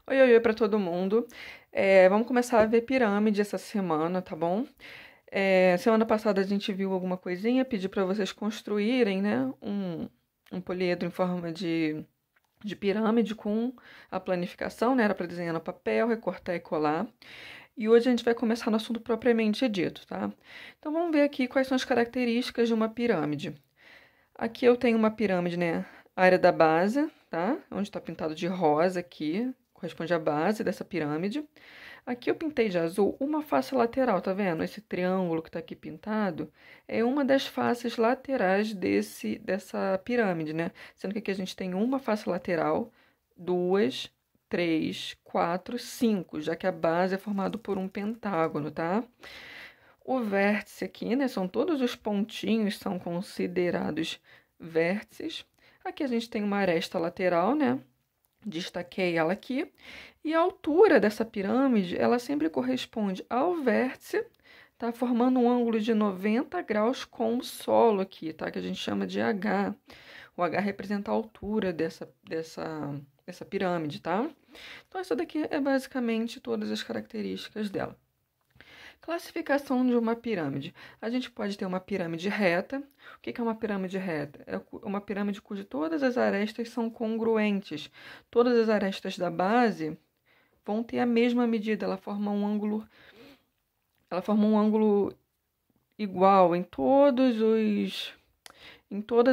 Oi, oi, oi para todo mundo. Vamos começar a ver pirâmide essa semana, tá bom? Semana passada a gente viu alguma coisinha, pedi para vocês construírem, né, um poliedro em forma de pirâmide com a planificação, né? Era para desenhar no papel, recortar e colar. E hoje a gente vai começar no assunto propriamente dito, tá? Então vamos ver aqui quais são as características de uma pirâmide. Aqui eu tenho uma pirâmide, né? A área da base, tá? Onde está pintado de rosa aqui, corresponde à base dessa pirâmide. Aqui eu pintei de azul uma face lateral, tá vendo? Esse triângulo que está aqui pintado é uma das faces laterais dessa pirâmide, né? Sendo que aqui a gente tem uma face lateral, duas, três, quatro, cinco, já que a base é formada por um pentágono, tá? O vértice aqui, né? São todos os pontinhos são considerados vértices. Aqui a gente tem uma aresta lateral, né? Destaquei ela aqui. E a altura dessa pirâmide, ela sempre corresponde ao vértice, tá? Formando um ângulo de 90 graus com o solo aqui, tá? Que a gente chama de H. O H representa a altura dessa pirâmide, tá? Então, essa daqui é basicamente todas as características dela. Classificação de uma pirâmide. A gente pode ter uma pirâmide reta. O que é uma pirâmide reta? É uma pirâmide cuja todas as arestas são congruentes. Todas as arestas da base vão ter a mesma medida, ela forma um ângulo igual em todas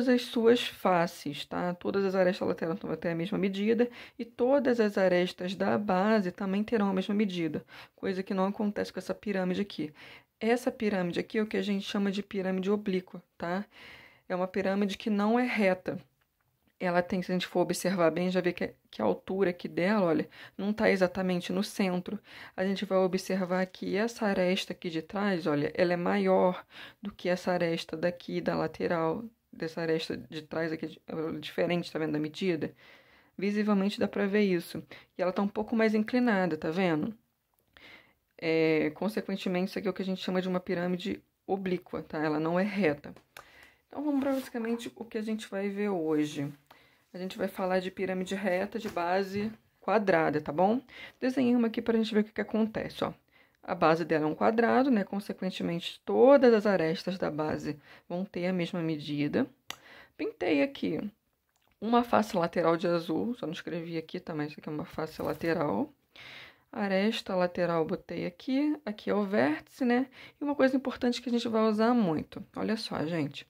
as suas faces, tá? Todas as arestas laterais vão ter a mesma medida e todas as arestas da base também terão a mesma medida, coisa que não acontece com essa pirâmide aqui. Essa pirâmide aqui é o que a gente chama de pirâmide oblíqua, tá? É uma pirâmide que não é reta. Ela tem, se a gente for observar bem, já vê que a altura aqui dela, olha, não está exatamente no centro. A gente vai observar que essa aresta aqui de trás, olha, ela é maior do que essa aresta daqui da lateral, dessa aresta de trás aqui, diferente, tá vendo, da medida? Visivelmente dá para ver isso. E ela está um pouco mais inclinada, tá vendo? Consequentemente, isso aqui é o que a gente chama de uma pirâmide oblíqua, tá? Ela não é reta. Então, vamos para basicamente o que a gente vai ver hoje. A gente vai falar de pirâmide reta de base quadrada, tá bom? Desenhei uma aqui para a gente ver o que acontece, ó. A base dela é um quadrado, né? Consequentemente, todas as arestas da base vão ter a mesma medida. Pintei aqui uma face lateral de azul, só não escrevi aqui, tá? Mas isso aqui é uma face lateral. Aresta lateral botei aqui, aqui é o vértice, né? E uma coisa importante que a gente vai usar muito. Olha só, gente.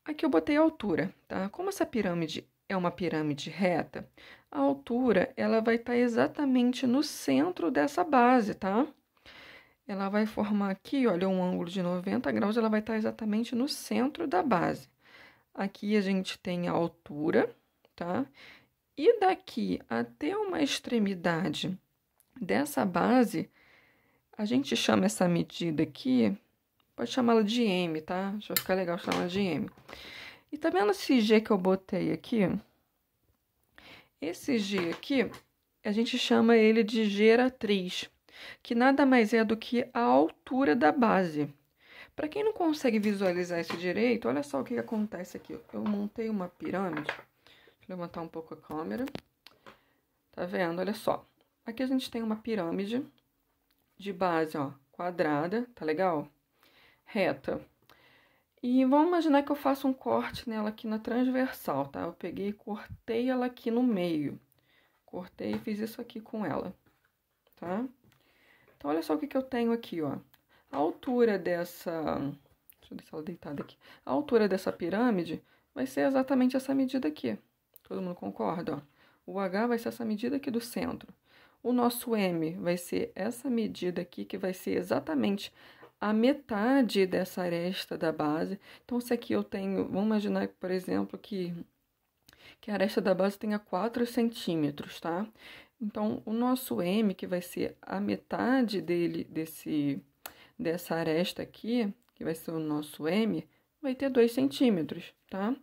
Aqui eu botei a altura, tá? Como essa pirâmide é uma pirâmide reta, a altura ela vai estar exatamente no centro dessa base, tá? Ela vai formar aqui, olha, um ângulo de 90 graus, ela vai estar exatamente no centro da base. Aqui a gente tem a altura, tá? E daqui até uma extremidade dessa base, a gente chama essa medida aqui, pode chamá-la de M, tá? Acho que vai ficar legal chamar de M. E tá vendo esse G que eu botei aqui? Esse G aqui, a gente chama ele de geratriz, que nada mais é do que a altura da base. Para quem não consegue visualizar isso direito, olha só o que acontece aqui. Eu montei uma pirâmide. Deixa eu levantar um pouco a câmera. Tá vendo? Olha só. Aqui a gente tem uma pirâmide de base, ó, quadrada, tá legal? Reta. E vamos imaginar que eu faço um corte nela aqui na transversal, tá? Eu peguei e cortei ela aqui no meio. Cortei e fiz isso aqui com ela, tá? Então, olha só o que eu tenho aqui, ó. A altura dessa... Deixa eu deixar ela deitada aqui. A altura dessa pirâmide vai ser exatamente essa medida aqui. Todo mundo concorda, ó? O H vai ser essa medida aqui do centro. O nosso M vai ser essa medida aqui, que vai ser exatamente a metade dessa aresta da base. Então, se aqui eu tenho... Vamos imaginar, por exemplo, que a aresta da base tenha 4 centímetros, tá? Então, o nosso M, que vai ser a metade dessa aresta aqui, que vai ser o nosso M, vai ter 2 centímetros, tá?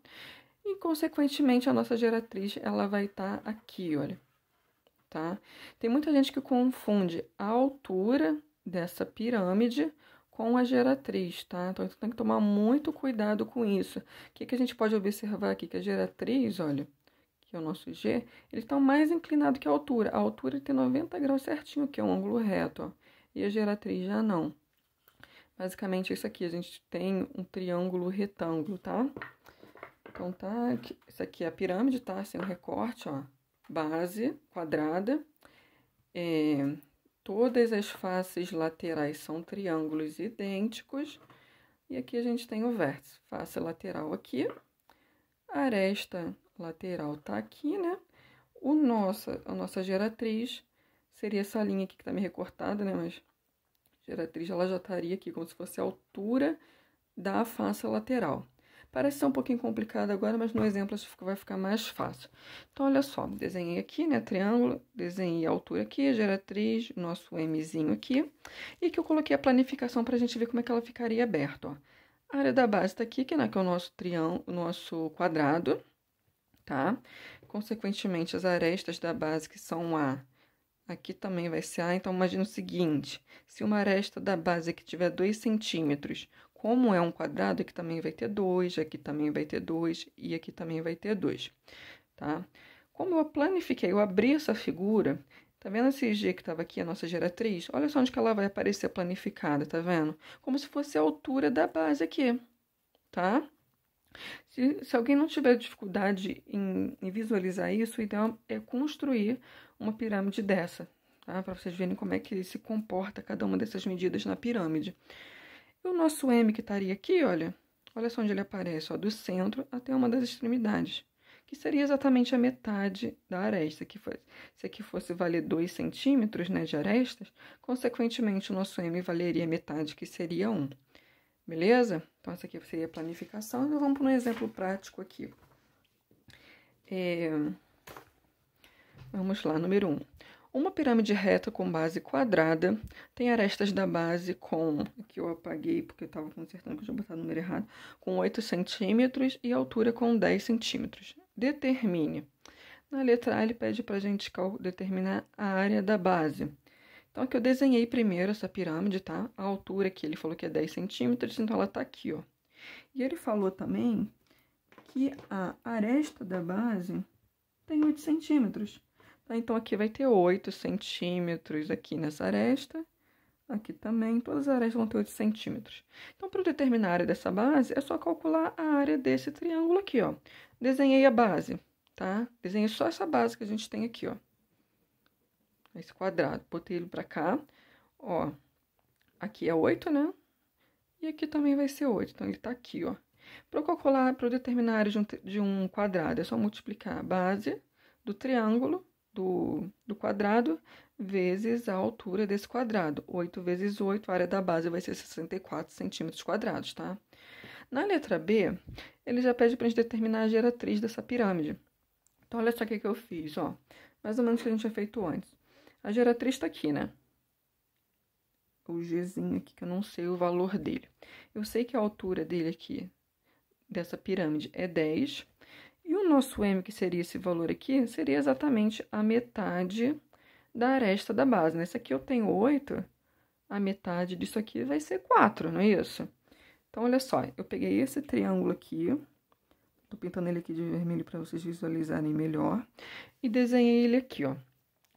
E, consequentemente, a nossa geratriz, ela vai estar aqui, olha, tá? Tem muita gente que confunde a altura dessa pirâmide com a geratriz, tá? Então, tem que tomar muito cuidado com isso. O que a gente pode observar aqui? Que a geratriz, olha, que é o nosso G, ele está mais inclinado que a altura. A altura tem 90 graus certinho, que é um ângulo reto, ó. E a geratriz já não. Basicamente é isso aqui, a gente tem um triângulo retângulo, tá? Então tá, isso aqui é a pirâmide, tá? Assim, um recorte, ó. Base quadrada. Todas as faces laterais são triângulos idênticos. E aqui a gente tem o vértice. Face lateral aqui. A aresta lateral tá aqui, né? A nossa geratriz seria essa linha aqui que tá meio recortada, né? Mas a geratriz ela já estaria aqui, como se fosse a altura da face lateral. Parece ser um pouquinho complicado agora, mas no exemplo acho que vai ficar mais fácil. Então, olha só, desenhei aqui, né, triângulo, desenhei a altura aqui, a geratriz, nosso Mzinho aqui, e que eu coloquei a planificação para a gente ver como é que ela ficaria aberta, ó. A área da base está aqui, que, né, que é o nosso triângulo, o nosso quadrado, tá? Consequentemente, as arestas da base, que são A, aqui também vai ser A. Então, imagina o seguinte, se uma aresta da base aqui tiver 2 centímetros, como é um quadrado, aqui também vai ter 2, aqui também vai ter 2 e aqui também vai ter 2, tá? Como eu planifiquei, eu abri essa figura, tá vendo esse G que estava aqui, a nossa geratriz? Olha só onde que ela vai aparecer planificada, tá vendo? Como se fosse a altura da base aqui, tá? Se alguém não tiver dificuldade em visualizar isso, o ideal é construir uma pirâmide dessa, tá? Para vocês verem como é que se comporta cada uma dessas medidas na pirâmide. E o nosso M que estaria aqui, olha só onde ele aparece, ó, do centro até uma das extremidades, que seria exatamente a metade da aresta. Se aqui fosse valer 2 centímetros, né, de arestas, consequentemente o nosso M valeria metade, que seria 1. Beleza? Então, essa aqui seria a planificação. Então, vamos para um exemplo prático aqui. Vamos lá, número 1. Uma pirâmide reta com base quadrada tem arestas da base com... Aqui eu apaguei porque eu estava consertando, porque eu tinha botado o número errado. Com 8 centímetros e altura com 10 centímetros. Determine. Na letra A, ele pede para a gente determinar a área da base. Então, aqui eu desenhei primeiro essa pirâmide, tá? A altura aqui, ele falou que é 10 centímetros, então ela tá aqui, ó. E ele falou também que a aresta da base tem 8 centímetros. Tá? Então, aqui vai ter 8 centímetros aqui nessa aresta. Aqui também, todas as arestas vão ter 8 centímetros. Então, para eu determinar a área dessa base, é só calcular a área desse triângulo aqui, ó. Desenhei a base, tá? Desenhei só essa base que a gente tem aqui, ó. Esse quadrado, botei ele pra cá, ó, aqui é 8, né? E aqui também vai ser 8, então ele tá aqui, ó. Para eu calcular, para eu determinar a área de um quadrado, é só multiplicar a base do triângulo, do quadrado, vezes a altura desse quadrado. 8 vezes 8, a área da base vai ser 64 centímetros quadrados, tá? Na letra B, ele já pede pra gente determinar a geratriz dessa pirâmide. Então, olha só o que eu fiz, ó. Mais ou menos o que a gente tinha feito antes. A geratriz está aqui, né? O Gzinho aqui, que eu não sei o valor dele. Eu sei que a altura dele aqui, dessa pirâmide, é 10. E o nosso M, que seria esse valor aqui, seria exatamente a metade da aresta da base, né? Se aqui eu tenho 8, a metade disso aqui vai ser 4, não é isso? Então, olha só, eu peguei esse triângulo aqui, tô pintando ele aqui de vermelho para vocês visualizarem melhor, e desenhei ele aqui, ó.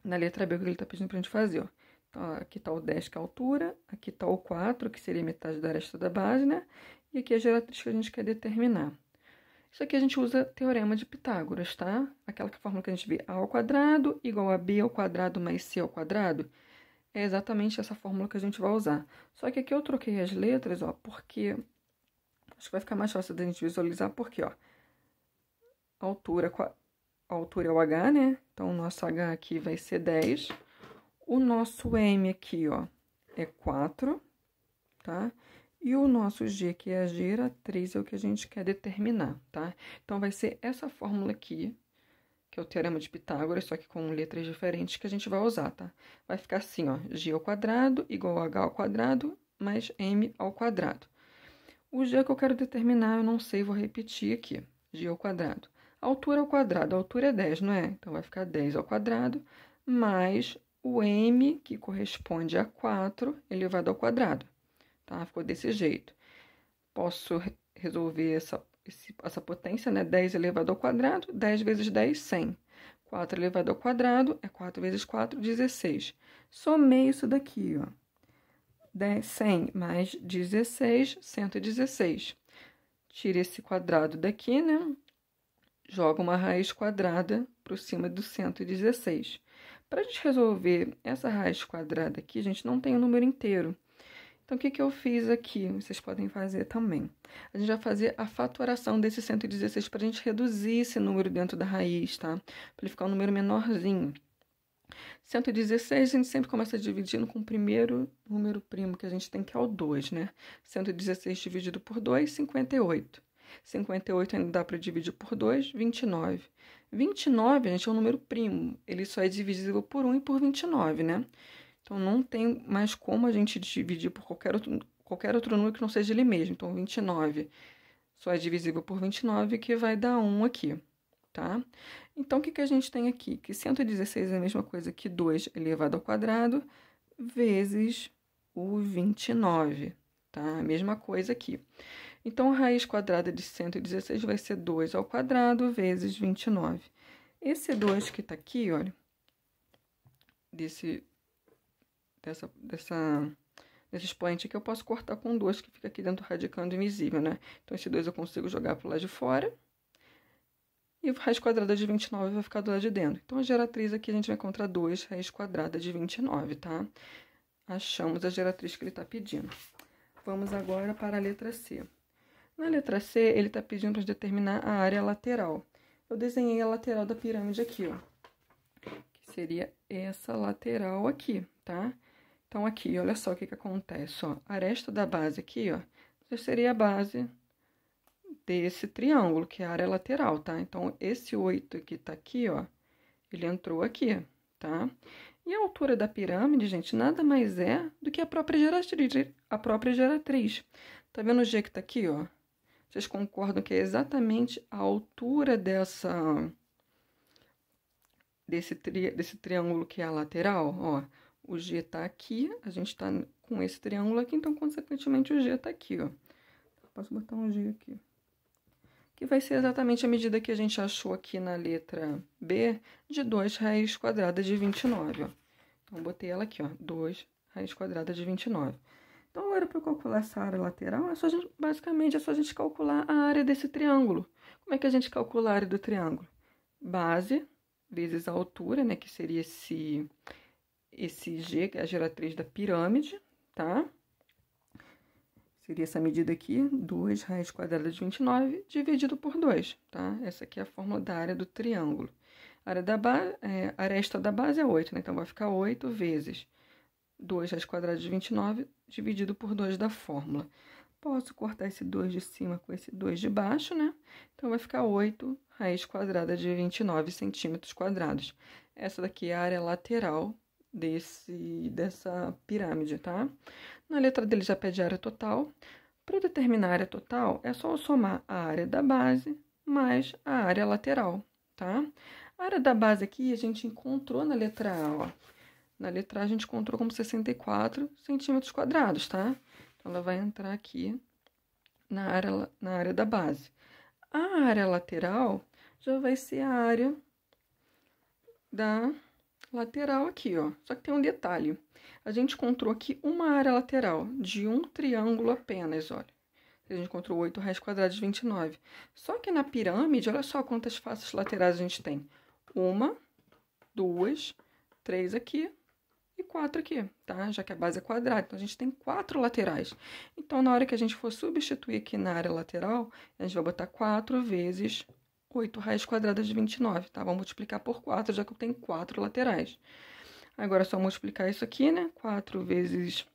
Na letra B, o que ele está pedindo para a gente fazer, ó. Então, aqui está o 10, que é a altura, aqui está o 4, que seria metade da aresta da base, né? E aqui a geratriz que a gente quer determinar. Isso aqui a gente usa teorema de Pitágoras, tá? Aquela fórmula que a gente vê A ao quadrado igual a B ao quadrado mais C ao quadrado. É exatamente essa fórmula que a gente vai usar. Só que aqui eu troquei as letras, ó, porque... Acho que vai ficar mais fácil da gente visualizar, porque, ó... A altura é o H, né? Então, o nosso H aqui vai ser 10. O nosso M aqui, ó, é 4, tá? E o nosso G, que é a geratriz, é o que a gente quer determinar, tá? Então, vai ser essa fórmula aqui, que é o teorema de Pitágoras, só que com letras diferentes que a gente vai usar, tá? Vai ficar assim, ó, G ao quadrado igual a H ao quadrado mais M ao quadrado. O G que eu quero determinar, eu não sei, vou repetir aqui. G ao quadrado. Altura ao quadrado, a altura é 10, não é? Então, vai ficar 10 ao quadrado mais o M, que corresponde a 4, elevado ao quadrado. Tá? Ficou desse jeito. Posso resolver essa potência, né? 10 elevado ao quadrado, 10 vezes 10, 100. 4 elevado ao quadrado é 4 vezes 4, 16. Somei isso daqui, ó. 100 mais 16, 116. Tira esse quadrado daqui, né? Joga uma raiz quadrada por cima do 116. Para a gente resolver essa raiz quadrada aqui, a gente não tem o número inteiro. Então, o que eu fiz aqui? Vocês podem fazer também. A gente vai fazer a fatoração desse 116 para a gente reduzir esse número dentro da raiz, tá? Para ele ficar um número menorzinho. 116, a gente sempre começa dividindo com o primeiro número primo que a gente tem, que é o 2, né? 116 dividido por 2, 58. 58 ainda dá para dividir por 2, 29. 29, gente, é um número primo. Ele só é divisível por 1 e por 29, né? Então, não tem mais como a gente dividir por qualquer outro número que não seja ele mesmo. Então, 29 só é divisível por 29, que vai dar 1 aqui, tá? Então, o que a gente tem aqui? Que 116 é a mesma coisa que 2 elevado ao quadrado vezes o 29, tá? A mesma coisa aqui. Então, a raiz quadrada de 116 vai ser 2 ao quadrado vezes 29. Esse 2 que tá aqui, olha, desse expoente aqui, eu posso cortar com 2, que fica aqui dentro do radicando invisível, né? Então, esse 2 eu consigo jogar pro lado de fora. E a raiz quadrada de 29 vai ficar do lado de dentro. Então, a geratriz aqui a gente vai encontrar 2 raiz quadrada de 29, tá? Achamos a geratriz que ele está pedindo. Vamos agora para a letra C. Na letra C, ele está pedindo para determinar a área lateral. Eu desenhei a lateral da pirâmide aqui, ó. Que seria essa lateral aqui, tá? Então, aqui, olha só o que acontece, ó. A aresta da base aqui, ó, já seria a base desse triângulo, que é a área lateral, tá? Então, esse 8 que tá aqui, ó, ele entrou aqui, tá? E a altura da pirâmide, gente, nada mais é do que a própria geratriz. Tá vendo o G que tá aqui, ó? Vocês concordam que é exatamente a altura desse triângulo que é a lateral, ó? O G tá aqui, a gente tá com esse triângulo aqui, então, consequentemente, o G tá aqui, ó. Posso botar um G aqui. Que vai ser exatamente a medida que a gente achou aqui na letra B, de 2 raiz quadrada de 29, ó. Então, botei ela aqui, ó, 2 raiz quadrada de 29. Então, agora, para eu calcular essa área lateral, basicamente, é só a gente calcular a área desse triângulo. Como é que a gente calcula a área do triângulo? Base vezes a altura, né, que seria esse G, que é a geratriz da pirâmide, tá? Seria essa medida aqui, 2 raiz quadrada de 29, dividido por 2, tá? Essa aqui é a fórmula da área do triângulo. A aresta da base é 8, né? Então, vai ficar 8 vezes 2 raiz quadrada de 29, dividido por 2 da fórmula. Posso cortar esse 2 de cima com esse 2 de baixo, né? Então, vai ficar 8 raiz quadrada de 29 centímetros quadrados. Essa daqui é a área lateral dessa pirâmide, tá? Na letra dele já pede a área total. Para determinar a área total, é só eu somar a área da base mais a área lateral, tá? A área da base aqui a gente encontrou na letra A, ó. Na letra A a gente encontrou como 64 centímetros quadrados, tá? Então, ela vai entrar aqui na área da base. A área lateral já vai ser a área da lateral aqui, ó. Só que tem um detalhe. A gente encontrou aqui uma área lateral de um triângulo apenas, olha. A gente encontrou 8 raiz quadrada de 29. Só que na pirâmide, olha só quantas faces laterais a gente tem. 1, 2, 3 aqui e 4 aqui, tá? Já que a base é quadrada, então a gente tem 4 laterais. Então, na hora que a gente for substituir aqui na área lateral, a gente vai botar 4 vezes 8 raiz quadrada de 29, tá? Vamos multiplicar por 4, já que eu tenho 4 laterais. Agora, é só multiplicar isso aqui, né? 4 vezes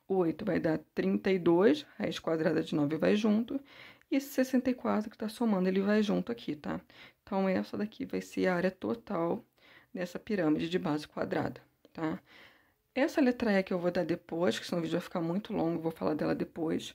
8 vai dar 32, raiz quadrada de 9 vai junto. E esse 64 que tá somando, ele vai junto aqui, tá? Então, essa daqui vai ser a área total dessa pirâmide de base quadrada, tá? Essa letra E que eu vou dar depois, que senão o vídeo vai ficar muito longo, vou falar dela depois.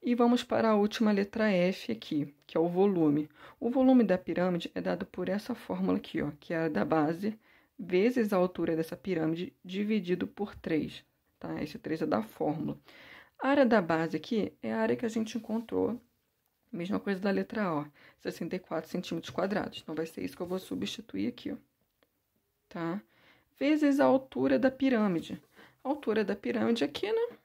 E vamos para a última letra F aqui, que é o volume. O volume da pirâmide é dado por essa fórmula aqui, ó, que é a da base vezes a altura dessa pirâmide dividido por 3, tá? Esse 3 é da fórmula. A área da base aqui é a área que a gente encontrou Mesma coisa da letra O, 64 centímetros quadrados. Então, vai ser isso que eu vou substituir aqui, ó. Tá? Vezes a altura da pirâmide. A altura da pirâmide aqui, né?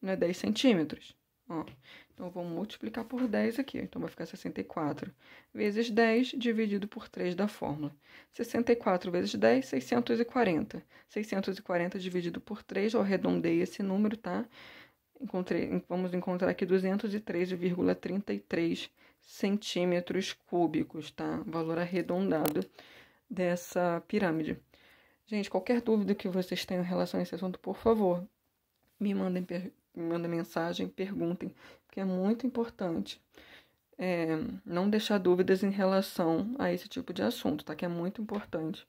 Não é 10 centímetros. Ó. Então, vamos multiplicar por 10 aqui. Então, vai ficar 64 vezes 10 dividido por 3 da fórmula. 64 vezes 10, 640. 640 dividido por 3, eu arredondei esse número, tá? Vamos encontrar aqui 203,33 centímetros cúbicos, tá? Valor arredondado dessa pirâmide. Gente, qualquer dúvida que vocês tenham em relação a esse assunto, por favor, me mandem mensagem, perguntem, porque é muito importante não deixar dúvidas em relação a esse tipo de assunto, tá? Que é muito importante.